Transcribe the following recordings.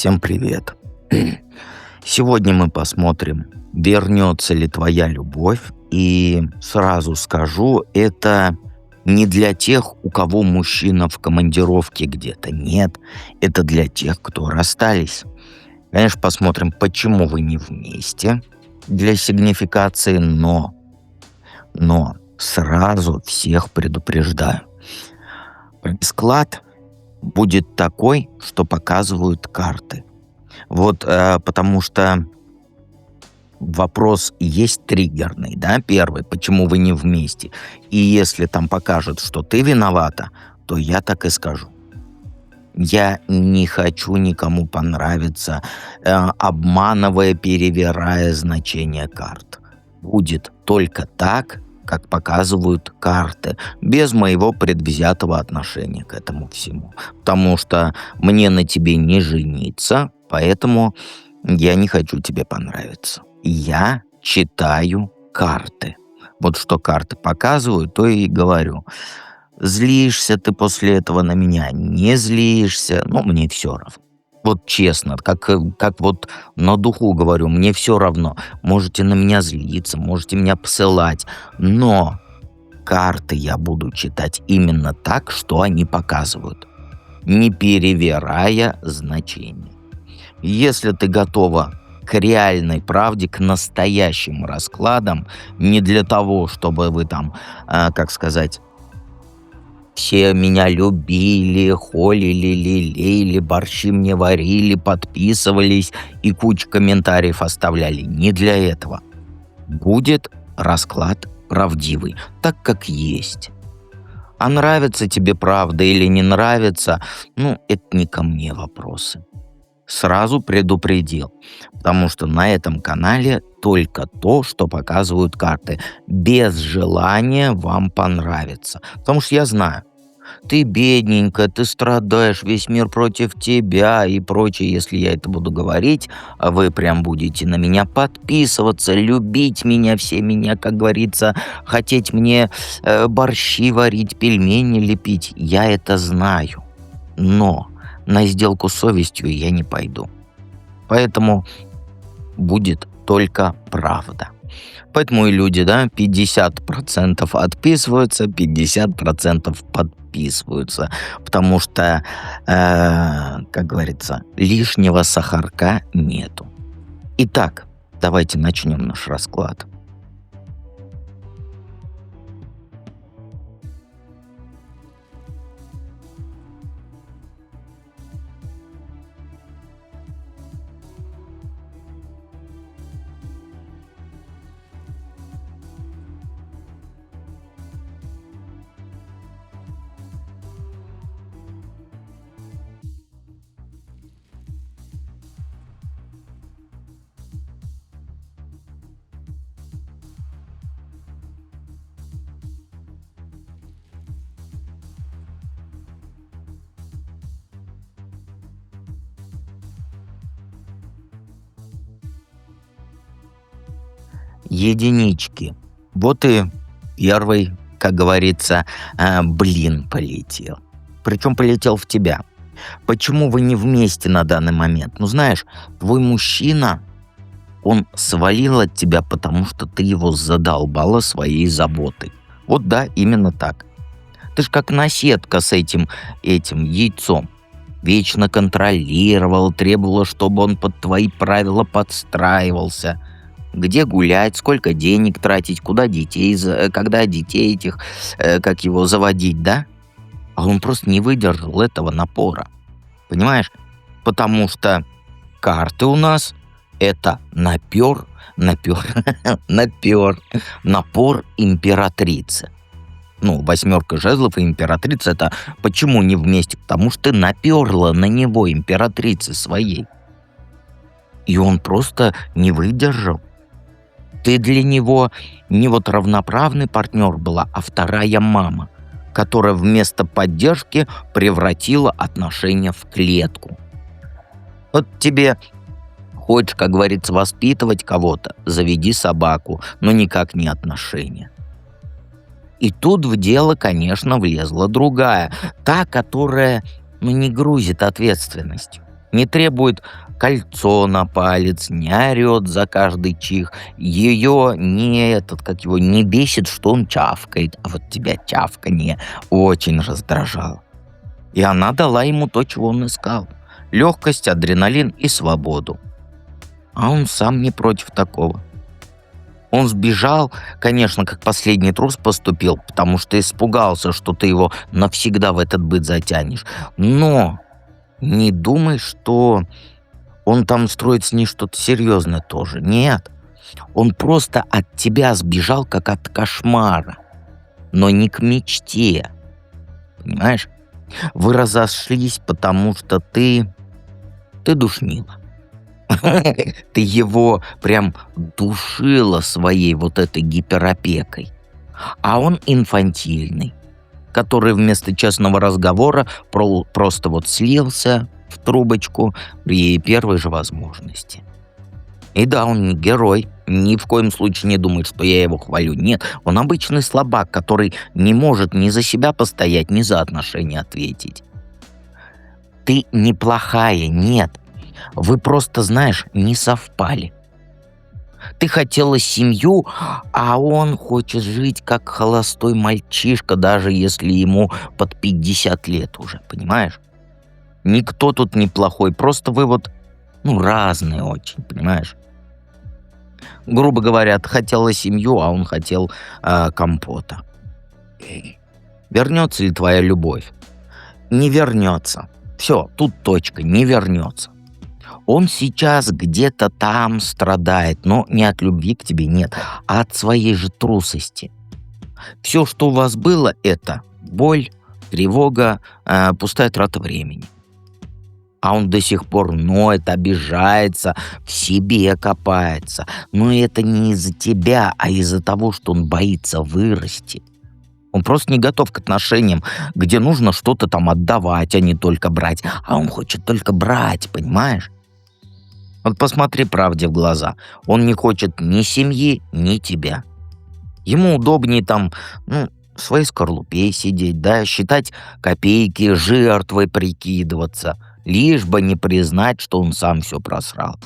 Всем привет. Сегодня мы посмотрим, вернется ли твоя любовь. И сразу скажу, это не для тех, у кого мужчина в командировке где-то. Нет, это для тех, кто расстались. Конечно, посмотрим, почему вы не вместе для сигнификации, но сразу всех предупреждаю. Расклад будет такой, что показывают карты. Потому что вопрос есть триггерный, да, первый, почему вы не вместе. И если там покажут, что ты виновата, то я так и скажу. Я не хочу никому понравиться, обманывая, перевирая значение карт. Будет только так, как показывают карты, без моего предвзятого отношения к этому всему. Потому что мне на тебе не жениться, поэтому я не хочу тебе понравиться. Я читаю карты. Вот что карты показывают, то и говорю. Злишься ты после этого на меня, не злишься, мне все равно. Вот честно, как вот на духу говорю, мне все равно. Можете на меня злиться, можете меня посылать, но карты я буду читать именно так, что они показывают, не перевирая значение. Если ты готова к реальной правде, к настоящим раскладам, не для того, чтобы вы там, все меня любили, холили, лелеяли, борщи мне варили, подписывались и кучу комментариев оставляли. Не для этого. Будет расклад правдивый, так как есть. А нравится тебе правда или не нравится, это не ко мне вопросы. Сразу предупредил, потому что на этом канале только то, что показывают карты, без желания вам понравиться. Потому что я знаю, ты бедненькая, ты страдаешь, весь мир против тебя и прочее. Если я это буду говорить, вы прям будете на меня подписываться, любить меня, все меня, как говорится, хотеть мне борщи варить, пельмени лепить. Я это знаю, но на сделку с совестью я не пойду. Поэтому будет только правда. Поэтому и люди, 50% отписываются, 50% подписываются. Потому что, как говорится, лишнего сахарка нету. Итак, давайте начнем наш расклад. Единички. Вот и первый, как говорится, блин полетел. Причем полетел в тебя. Почему вы не вместе на данный момент? Знаешь, твой мужчина, он свалил от тебя, потому что ты его задолбала своей заботой. Вот да, именно так. Ты ж как наседка с этим яйцом. Вечно контролировал, требовала, чтобы он под твои правила подстраивался. Где гулять, сколько денег тратить, когда детей этих, заводить, да? А он просто не выдержал этого напора. Понимаешь? Потому что карты у нас это напор императрицы. Восьмерка жезлов и императрица — это почему не вместе? Потому что ты наперла на него, императрицы своей. И он просто не выдержал. Ты для него не равноправный партнер была, а вторая мама, которая вместо поддержки превратила отношения в клетку. Вот тебе хочешь, как говорится, воспитывать кого-то, заведи собаку, но никак не отношения. И тут в дело, конечно, влезла другая, та, которая не грузит ответственностью. Не требует кольцо на палец, не орет за каждый чих. Ее не этот, как его, не бесит, что он чавкает. А вот тебя чавканье очень раздражало. И она дала ему то, чего он искал. Легкость, адреналин и свободу. А он сам не против такого. Он сбежал, конечно, как последний трус поступил, потому что испугался, что ты его навсегда в этот быт затянешь. Но не думай, что он там строит с ней что-то серьезное тоже. Нет, он просто от тебя сбежал, как от кошмара, но не к мечте. Понимаешь? Вы разошлись, потому что ты душнила. Ты его прям душила своей вот этой гиперопекой. А он инфантильный, который вместо честного разговора просто вот слился в трубочку при первой же возможности. И да, он не герой, ни в коем случае не думает, что я его хвалю. Нет, он обычный слабак, который не может ни за себя постоять, ни за отношения ответить. Ты неплохая, нет. Вы просто, знаешь, не совпали. Ты хотела семью, а он хочет жить как холостой мальчишка, даже если ему под 50 лет уже, понимаешь? Никто тут не плохой, просто вы вот, разные очень, понимаешь? Грубо говоря, ты хотела семью, а он хотел компота. Вернется ли твоя любовь? Не вернется. Все, тут точка, не вернется. Он сейчас где-то там страдает, но не от любви к тебе, нет, а от своей же трусости. Все, что у вас было, это боль, тревога, пустая трата времени. А он до сих пор ноет, обижается, в себе копается. Но это не из-за тебя, а из-за того, что он боится вырасти. Он просто не готов к отношениям, где нужно что-то там отдавать, а не только брать. А он хочет только брать, понимаешь? Вот посмотри правде в глаза. Он не хочет ни семьи, ни тебя. Ему удобнее там, в своей скорлупе сидеть, да, считать копейки, жертвой прикидываться, лишь бы не признать, что он сам все просрал.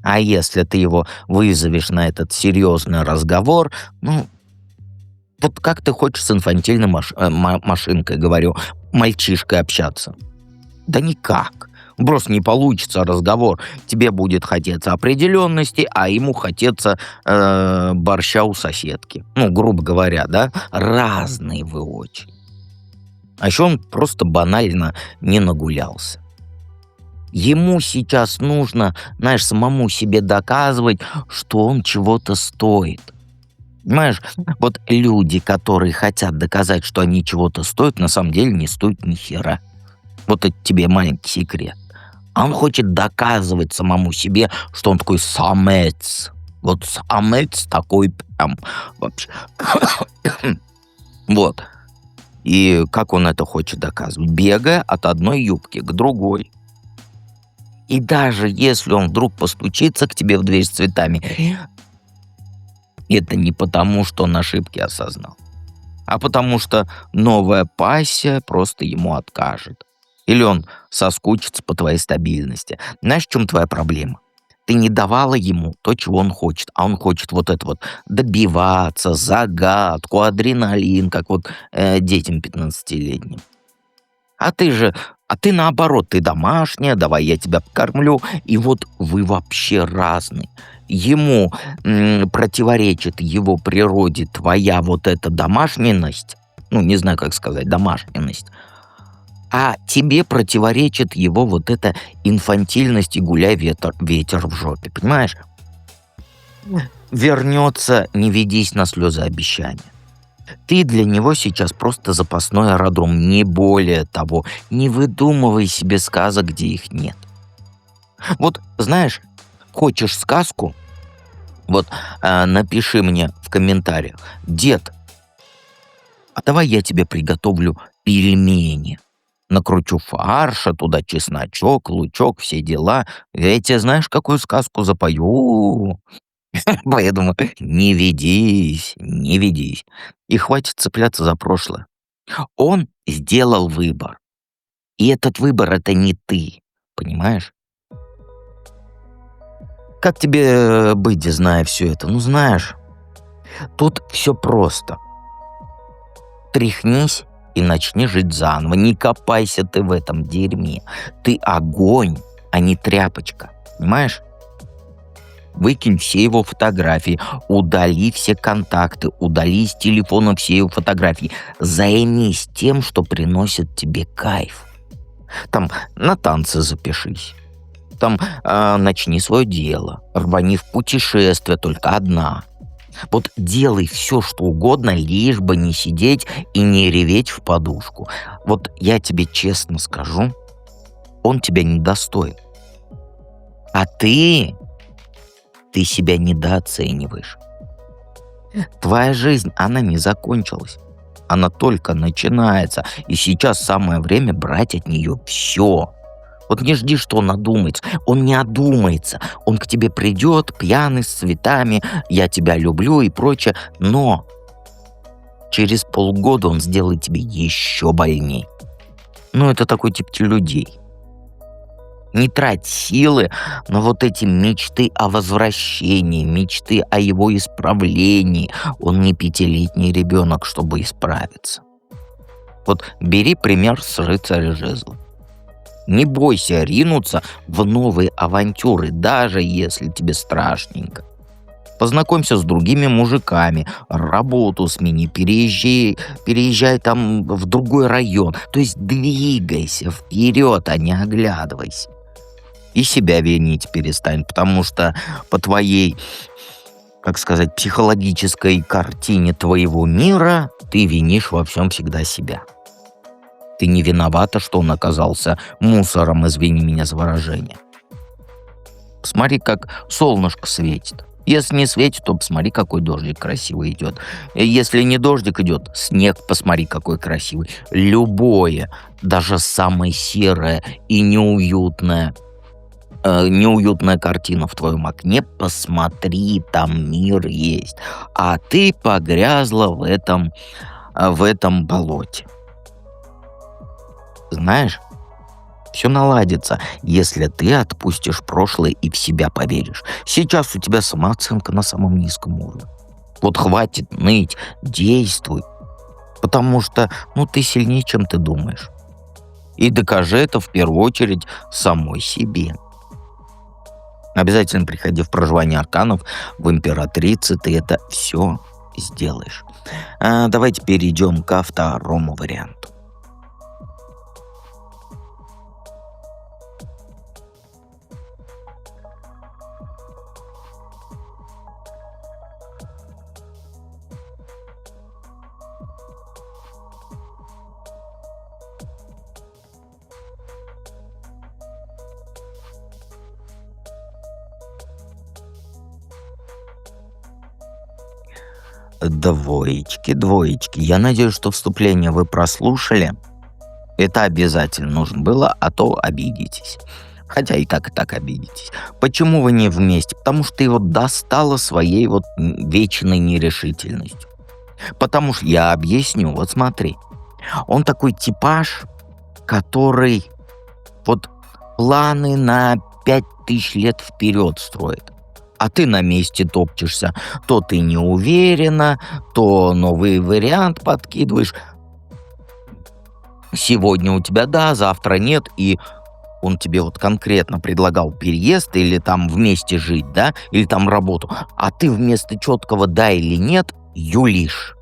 А если ты его вызовешь на этот серьезный разговор, вот как ты хочешь с инфантильной машинкой, говорю, мальчишкой общаться? Да никак. Просто не получится разговор. Тебе будет хотеться определенности, а ему хотеться борща у соседки. Грубо говоря, да? Разные вы очень. А еще он просто банально не нагулялся. Ему сейчас нужно, знаешь, самому себе доказывать, что он чего-то стоит. Понимаешь, вот люди, которые хотят доказать, что они чего-то стоят, на самом деле не стоят ни хера. Вот это тебе маленький секрет. А он хочет доказывать самому себе, что он такой самец. Вот самец такой прям вообще. Вот. И как он это хочет доказывать? Бегая от одной юбки к другой. И даже если он вдруг постучится к тебе в дверь с цветами, это не потому, что он ошибки осознал, а потому что новая пассия просто ему откажет. Или он соскучится по твоей стабильности. Знаешь, в чем твоя проблема? Ты не давала ему то, чего он хочет, а он хочет вот это вот добиваться, загадку, адреналин, как вот детям 15-летним. А ты наоборот, ты домашняя, давай я тебя покормлю. И вот вы вообще разные. Ему противоречит его природе твоя вот эта домашненность, не знаю, как сказать, домашненность, а тебе противоречит его вот эта инфантильность и гуляй ветер в жопе, понимаешь? Вернется, не ведись на слезы обещания. Ты для него сейчас просто запасной аэродром, не более того. Не выдумывай себе сказок, где их нет. Вот, знаешь, хочешь сказку? Вот напиши мне в комментариях: дед, а давай я тебе приготовлю пельмени. Накручу фарша, туда чесночок, лучок, все дела. Я тебе знаешь, какую сказку запою? Поэтому не ведись, не ведись. И хватит цепляться за прошлое. Он сделал выбор. И этот выбор — это не ты. Понимаешь? Как тебе быть, зная все это? Ну, знаешь, тут все просто. Тряхнись и начни жить заново. Не копайся ты в этом дерьме. Ты огонь, а не тряпочка. Понимаешь? Выкинь все его фотографии, удали все контакты, удали из телефона все его фотографии. Займись тем, что приносит тебе кайф. Там на танцы запишись. Там начни свое дело. Рвани в путешествие, только одна. Вот делай все, что угодно, лишь бы не сидеть и не реветь в подушку. Вот я тебе честно скажу, он тебя недостоин. А ты себя недооцениваешь. Твоя жизнь, она не закончилась. Она только начинается. И сейчас самое время брать от нее все. Вот не жди, что он одумается. Он не одумается. Он к тебе придет, пьяный, с цветами, я тебя люблю и прочее. Но через полгода он сделает тебе еще больней. Ну, это такой тип людей. Не трать силы на вот эти мечты о возвращении, мечты о его исправлении. Он не пятилетний ребенок, чтобы исправиться. Вот бери пример с рыцаря жезлов. Не бойся ринуться в новые авантюры, даже если тебе страшненько. Познакомься с другими мужиками, работу смени, переезжай там в другой район. То есть двигайся вперед, а не оглядывайся. И себя винить перестань, потому что по твоей, как сказать, психологической картине твоего мира ты винишь во всем всегда себя. Ты не виновата, что он оказался мусором, извини меня за выражение. Посмотри, как солнышко светит. Если не светит, то посмотри, какой дождик красивый идет. Если не дождик идет, снег, посмотри, какой красивый. Любое, даже самое серое и неуютная картина в твоем окне, посмотри, там мир есть. А ты погрязла в этом болоте. Знаешь, все наладится, если ты отпустишь прошлое и в себя поверишь. Сейчас у тебя самооценка на самом низком уровне. Вот хватит ныть, действуй. Потому что, ты сильнее, чем ты думаешь. И докажи это в первую очередь самой себе. Обязательно приходи в проживание арканов в императрице, ты это все сделаешь. Давайте перейдем ко второму варианту. Двоечки. Я надеюсь, что вступление вы прослушали. Это обязательно нужно было, а то обидитесь. Хотя и так обидитесь. Почему вы не вместе? Потому что его достало своей вот вечной нерешительностью. Потому что, я объясню, вот смотри. Он такой типаж, который вот планы на 5000 лет вперед строит. А ты на месте топчешься. То ты не уверена, то новый вариант подкидываешь. Сегодня у тебя да, завтра нет. И он тебе вот конкретно предлагал переезд или там вместе жить, да, или там работу. А ты вместо четкого да или нет юлишь.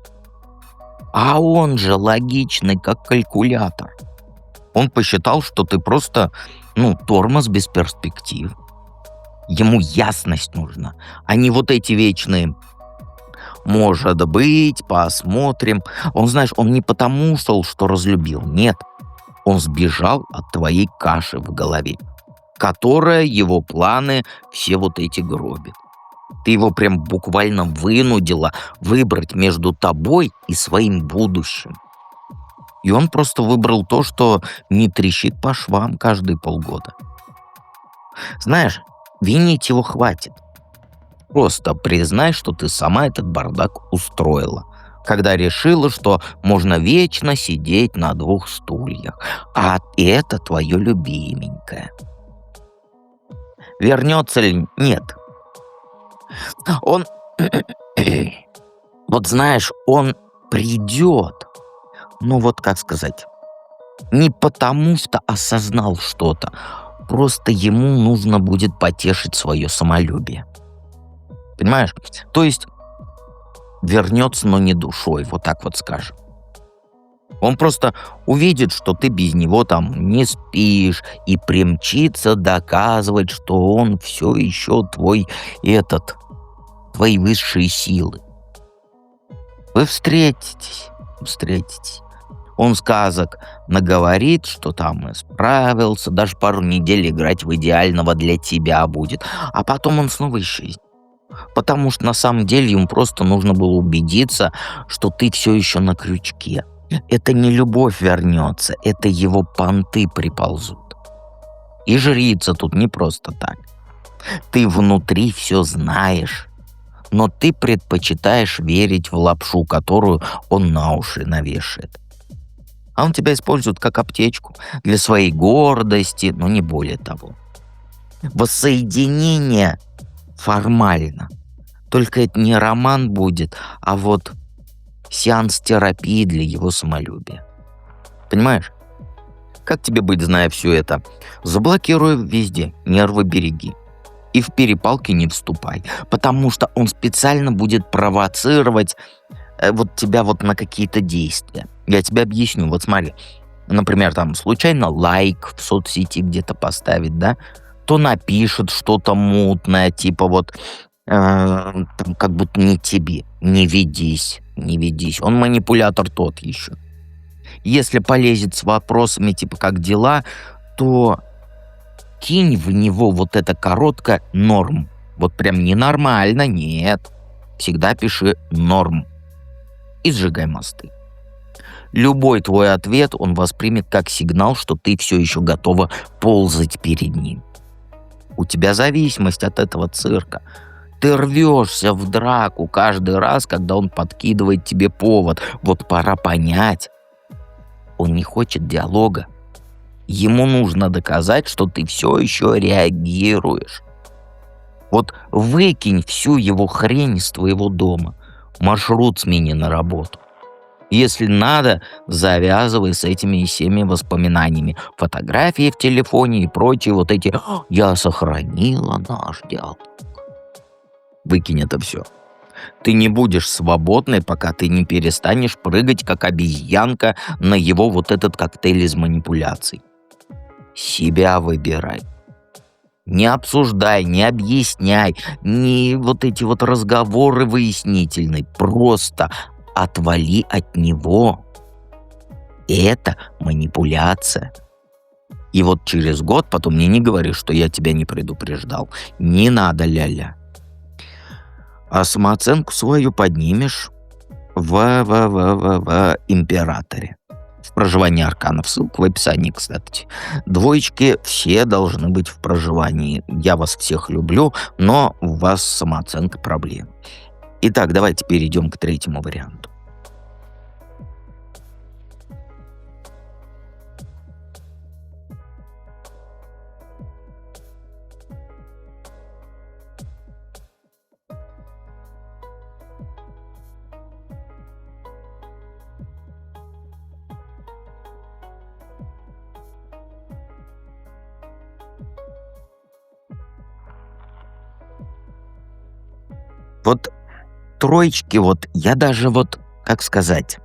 А он же логичный, как калькулятор. Он посчитал, что ты просто, тормоз без перспектив. Ему ясность нужна, а не вот эти вечные «может быть, посмотрим». Он, знаешь, он не потому ушел, что разлюбил, нет. Он сбежал от твоей каши в голове, которая его планы все вот эти гробит. Ты его прям буквально вынудила выбрать между тобой и своим будущим. И он просто выбрал то, что не трещит по швам каждые полгода. Знаешь, винить его хватит. Просто признай, что ты сама этот бардак устроила, когда решила, что можно вечно сидеть на 2 стульях. А это твое любименькое. Вернется ли? Нет. Он, вот знаешь, он придет, но вот как сказать, не потому что осознал что-то, просто ему нужно будет потешить свое самолюбие. Понимаешь? То есть вернется, но не душой, вот так вот скажем. Он просто увидит, что ты без него там не спишь, и примчится доказывать, что он все еще твои высшие силы. Вы встретитесь. Он сказок наговорит, что там исправился, даже пару недель играть в идеального для тебя будет, а потом он снова исчезнет. Потому что на самом деле ему просто нужно было убедиться, что ты все еще на крючке. Это не любовь вернется, это его понты приползут. И жрица тут не просто так. Ты внутри все знаешь, но ты предпочитаешь верить в лапшу, которую он на уши навешает. А он тебя использует как аптечку для своей гордости, но не более того. Воссоединение формально. Только это не роман будет, а вот сеанс терапии для его самолюбия. Понимаешь? Как тебе быть, зная все это? Заблокируй везде, нервы береги. И в перепалки не вступай, потому что он специально будет провоцировать вот тебя вот на какие-то действия. Я тебе объясню, вот смотри. Например, там случайно лайк в соцсети где-то поставить, да? То напишет что-то мутное, типа вот там, как будто не тебе. Не ведись. Он манипулятор тот еще. Если полезет с вопросами типа «как дела?», то кинь в него вот это короткое «норм». Вот прям ненормально, нет. Всегда пиши «норм». И сжигай мосты. Любой твой ответ он воспримет как сигнал, что ты все еще готова ползать перед ним. У тебя зависимость от этого цирка. Ты рвешься в драку каждый раз, когда он подкидывает тебе повод. Вот пора понять. Он не хочет диалога. Ему нужно доказать, что ты все еще реагируешь. Вот выкинь всю его хрень из твоего дома. Маршрут смени на работу. Если надо, завязывай с этими всеми воспоминаниями. Фотографии в телефоне и прочие вот эти «я сохранила наш диалог». Выкинь это все. Ты не будешь свободной, пока ты не перестанешь прыгать, как обезьянка, на его вот этот коктейль из манипуляций. Себя выбирай. Не обсуждай, не объясняй, не вот эти вот разговоры выяснительные. Просто отвали от него. Это манипуляция. И вот через год потом мне не говори, что я тебя не предупреждал. Не надо, ля-ля. А самооценку свою поднимешь в императоре. В проживании арканов. Ссылка в описании, кстати. Двоечки все должны быть в проживании. Я вас всех люблю, но у вас с самооценкой проблемы. Итак, давайте перейдем к третьему варианту. Вот троечки, вот я даже вот, как сказать,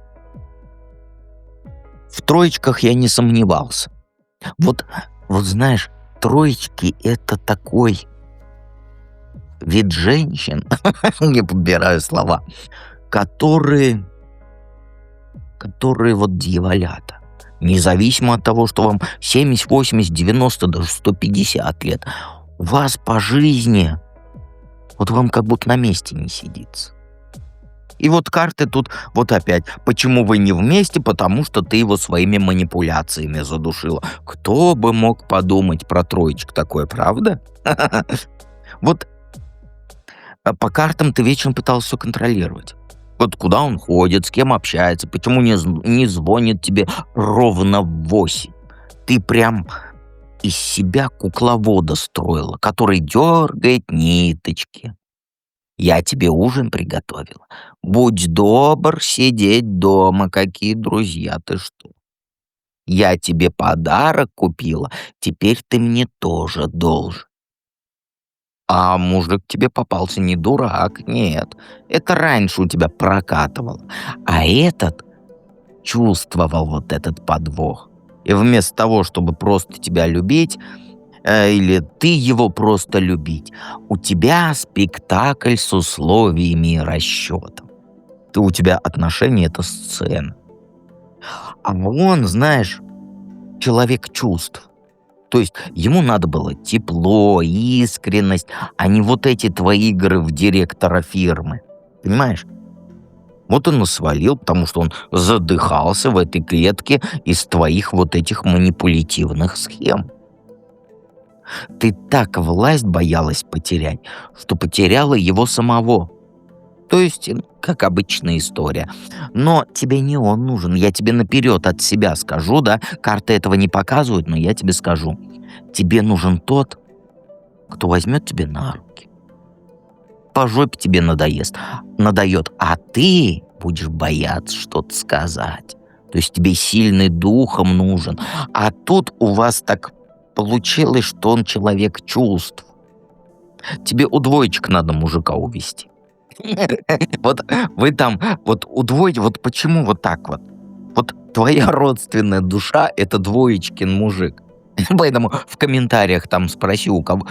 в троечках я не сомневался. Вот знаешь, троечки это такой вид женщин, не подбираю слова, которые вот дьяволята. Независимо от того, что вам 70, 80, 90, даже 150 лет, у вас по жизни, вот вам как будто на месте не сидится. И вот карты тут вот опять. Почему вы не вместе? Потому что ты его своими манипуляциями задушила. Кто бы мог подумать про троечек такое, правда? Вот по картам ты вечно пытался все контролировать. Вот куда он ходит, с кем общается, почему не звонит тебе ровно в 8. Ты прям из себя кукловода строила, который дергает ниточки. Я тебе ужин приготовила. Будь добр сидеть дома, какие друзья, ты что? Я тебе подарок купила, теперь ты мне тоже должен. А мужик тебе попался не дурак, нет. Это раньше у тебя прокатывало. А этот чувствовал вот этот подвох. И вместо того, чтобы просто тебя любить, или ты его просто любить, у тебя спектакль с условиями и расчетом. У тебя отношения — это сцена. А он, знаешь, человек чувств. То есть ему надо было тепло, искренность, а не вот эти твои игры в директора фирмы. Понимаешь? Вот он и свалил, потому что он задыхался в этой клетке из твоих вот этих манипулятивных схем. Ты так власть боялась потерять, что потеряла его самого. То есть, как обычная история. Но тебе не он нужен. Я тебе наперед от себя скажу, да? Карты этого не показывают, но я тебе скажу. Тебе нужен тот, кто возьмет тебе на руки. По жопе тебе надает, а ты будешь бояться что-то сказать. То есть тебе сильный духом нужен. А тут у вас так получилось, что он человек чувств. Тебе у двоечек надо мужика увести. Вот вы там, вот удвоить, вот почему вот так вот? Вот твоя родственная душа — это двоечкин мужик. Поэтому в комментариях там спроси у кого,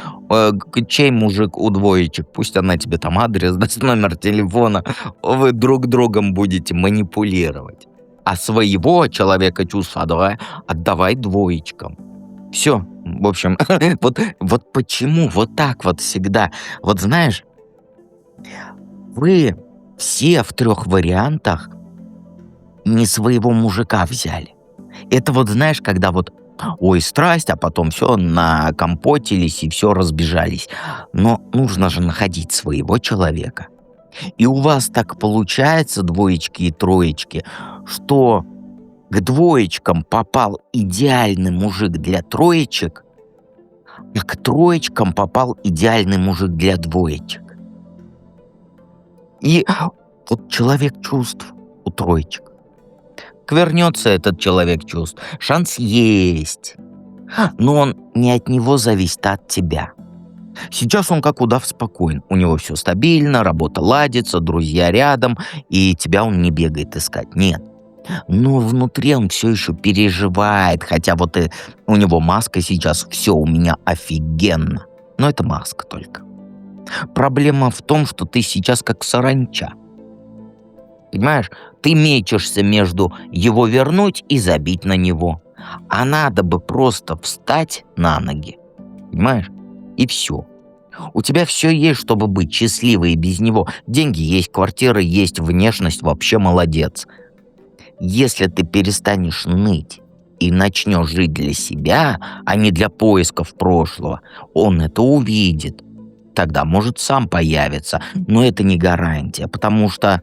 чей мужик у двоечек, пусть она тебе там адрес даст, номер телефона, вы друг другом будете манипулировать. А своего человека чувства отдавай двоечкам. Все, в общем, вот почему вот так вот всегда. Вот знаешь, вы все в 3 вариантах не своего мужика взяли. Это вот знаешь, когда вот ой, страсть, а потом все накомпотились и все разбежались. Но нужно же находить своего человека. И у вас так получается, двоечки и троечки, что к двоечкам попал идеальный мужик для троечек, а к троечкам попал идеальный мужик для двоечек. И вот человек чувств у троечек. Вернется этот человек чувств. Шанс есть. Но он не от него зависит, а от тебя. Сейчас он как удав спокоен. У него все стабильно, работа ладится, друзья рядом, и тебя он не бегает искать. Нет. Но внутри он все еще переживает, хотя вот у него маска сейчас «все у меня офигенно». Но это маска только. Проблема в том, что ты сейчас как саранча. Понимаешь, ты мечешься между его вернуть и забить на него. А надо бы просто встать на ноги. Понимаешь? И все. У тебя все есть, чтобы быть счастливой и без него. Деньги есть, квартира есть, внешность вообще молодец. Если ты перестанешь ныть и начнешь жить для себя, а не для поисков прошлого, он это увидит. Тогда может сам появиться. Но это не гарантия, потому что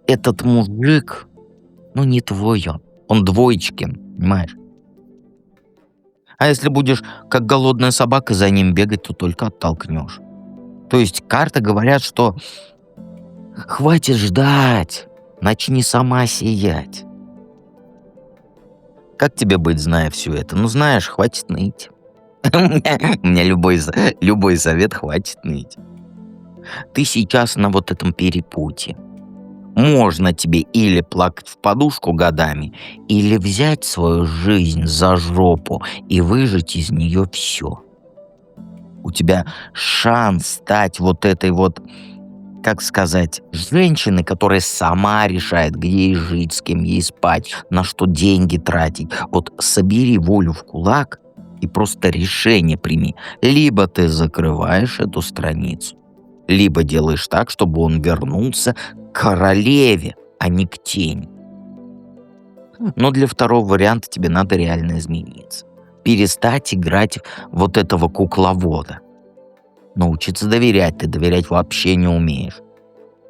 этот мужик, ну, не твой он двоечкин, понимаешь? А если будешь как голодная собака за ним бегать, то только оттолкнешь. То есть карты говорят, что хватит ждать, начни сама сиять. Как тебе быть, зная все это? Ну, знаешь, хватит ныть. У меня любой совет — хватит ныть. Ты сейчас на вот этом перепутье. Можно тебе или плакать в подушку годами, или взять свою жизнь за жопу и выжать из нее все. У тебя шанс стать вот этой вот, как сказать, женщиной, которая сама решает, где ей жить, с кем ей спать, на что деньги тратить. Вот собери волю в кулак и просто решение прими. Либо ты закрываешь эту страницу, либо делаешь так, чтобы он вернулся к королеве, а не к тени. Но для второго варианта тебе надо реально измениться. Перестать играть вот этого кукловода. Научиться доверять. Ты доверять вообще не умеешь.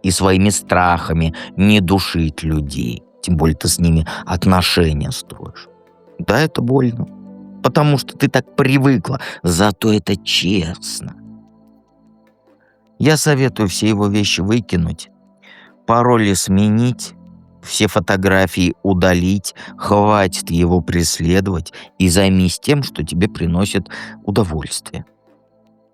И своими страхами не душить людей. Тем более ты с ними отношения строишь. Да, это больно. Потому что ты так привыкла. Зато это честно. Я советую все его вещи выкинуть, пароли сменить, все фотографии удалить, хватит его преследовать и займись тем, что тебе приносит удовольствие.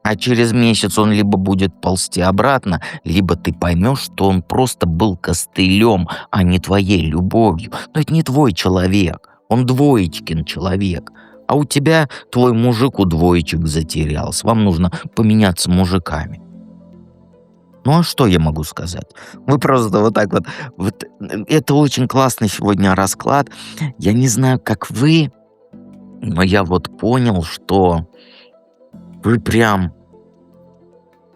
А через месяц он либо будет ползти обратно, либо ты поймешь, что он просто был костылем, а не твоей любовью. Но это не твой человек, он двоечкин человек. А у тебя твой мужик у двоечек затерялся. Вам нужно поменяться мужиками. Ну а что я могу сказать? Вы просто вот так вот. Это очень классный сегодня расклад. Я не знаю, как вы, но я вот понял, что вы прям,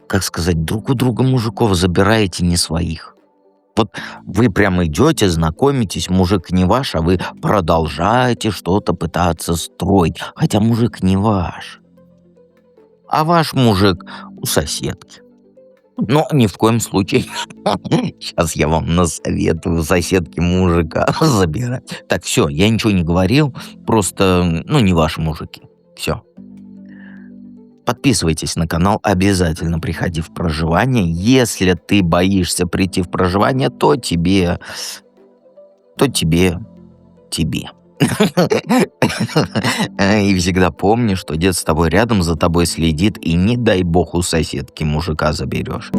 как сказать, друг у друга мужиков забираете не своих. Вот вы прям идете, знакомитесь, мужик не ваш, а вы продолжаете что-то пытаться строить, хотя мужик не ваш, а ваш мужик у соседки. Но ни в коем случае. Сейчас я вам насоветую соседки мужика забирать. Так, все, я ничего не говорил, просто, не ваши мужики. Все. Подписывайтесь на канал, обязательно приходи в проживание. Если ты боишься прийти в проживание, то тебе. И всегда помни, что дед с тобой рядом, за тобой следит, и не дай бог у соседки мужика заберешь.